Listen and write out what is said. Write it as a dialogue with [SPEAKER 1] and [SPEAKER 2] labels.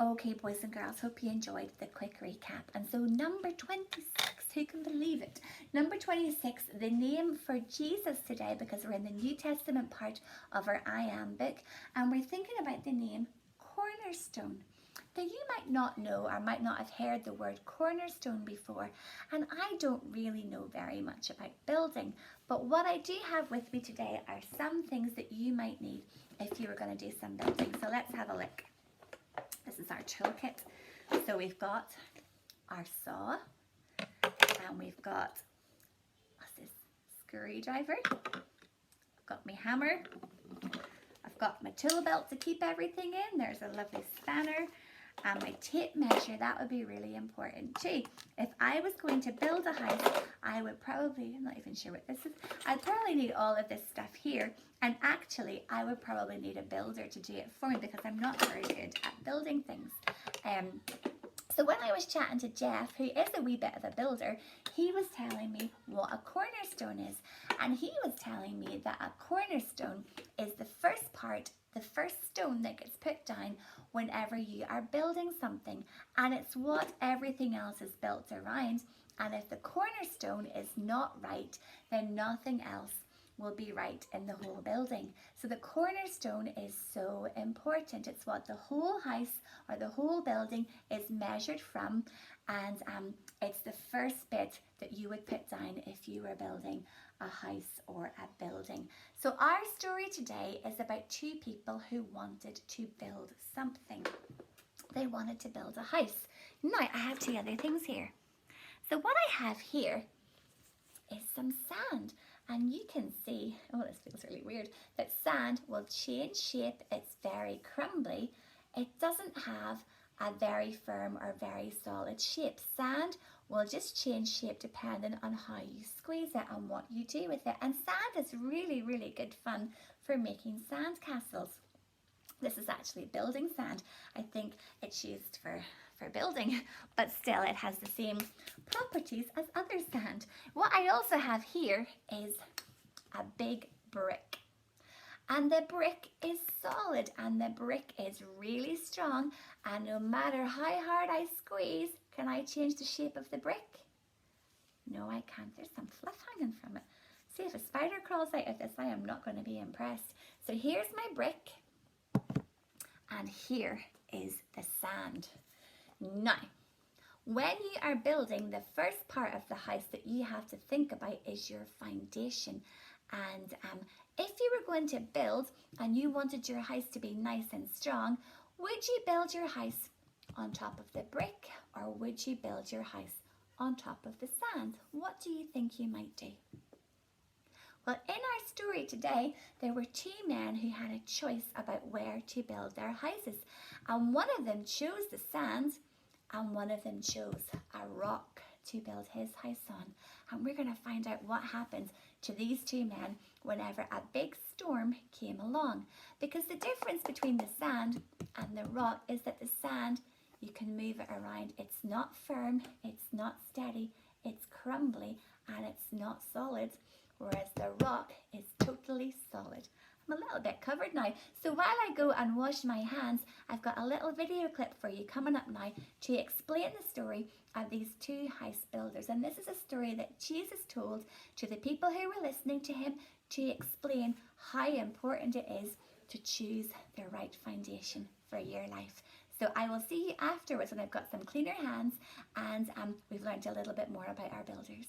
[SPEAKER 1] Okay, boys and girls, hope you enjoyed the quick recap. And so, number 26, who can believe it? Number 26, the name for Jesus today, because we're in the New Testament part of our I Am book, and we're thinking about the name Cornerstone. Now, you might not know or might not have heard the word cornerstone before, and I don't really know very much about building, but what I do have with me today are some things that you might need if you were going to do some building. So, let's have a look. This is our toolkit. So we've got our saw, and we've got this screwdriver. I've got my hammer. I've got my tool belt to keep everything in. There's a lovely spanner. And my tape measure, that would be really important too. If I was going to build a house, I would probably, I'm not even sure what this is, I'd probably need all of this stuff here. And actually, I would probably need a builder to do it for me because I'm not very good at building things. So when I was chatting to Jeff, who is a wee bit of a builder, he was telling me what a cornerstone is. And he was telling me that a cornerstone is the first part, the first stone that gets put down whenever you are building something. And it's what everything else is built around. And if the cornerstone is not right, then nothing else will be right in the whole building. So the cornerstone is so important. It's what the whole house or the whole building is measured from, and it's the first bit that you would put down if you were building a house or a building. So our story today is about two people who wanted to build something. They wanted to build a house. Now I have two other things here. So what I have here is some sand. And you can see, oh, this feels really weird, that sand will change shape. It's very crumbly. It doesn't have a very firm or very solid shape. Sand will just change shape depending on how you squeeze it and what you do with it. And sand is really, really good fun for making sand castles. This is actually building sand. I think it's used for building, but still it has the same properties as other sand. What I also have here is a big brick. And the brick is solid and the brick is really strong, and no matter how hard I squeeze, can I change the shape of the brick? No, I can't. There's some fluff hanging from it. See, if a spider crawls out of this, I am not going to be impressed. So here's my brick, and here is the sand. Now, when you are building, the first part of the house that you have to think about is your foundation. And if you were going to build and you wanted your house to be nice and strong, would you build your house on top of the brick, or would you build your house on top of the sand? What do you think you might do? Well, in our story today, there were two men who had a choice about where to build their houses. And one of them chose the sand, and one of them chose a rock to build his house on. And we're going to find out what happened to these two men whenever a big storm came along. Because the difference between the sand and the rock is that the sand, you can move it around. It's not firm, it's not steady, it's crumbly, and it's not solid. Whereas the rock is totally solid. I'm a little bit covered now. So while I go and wash my hands, I've got a little video clip for you coming up now to explain the story of these two house builders. And this is a story that Jesus told to the people who were listening to him to explain how important it is to choose the right foundation for your life. So I will see you afterwards when I've got some cleaner hands and we've learned a little bit more about our builders.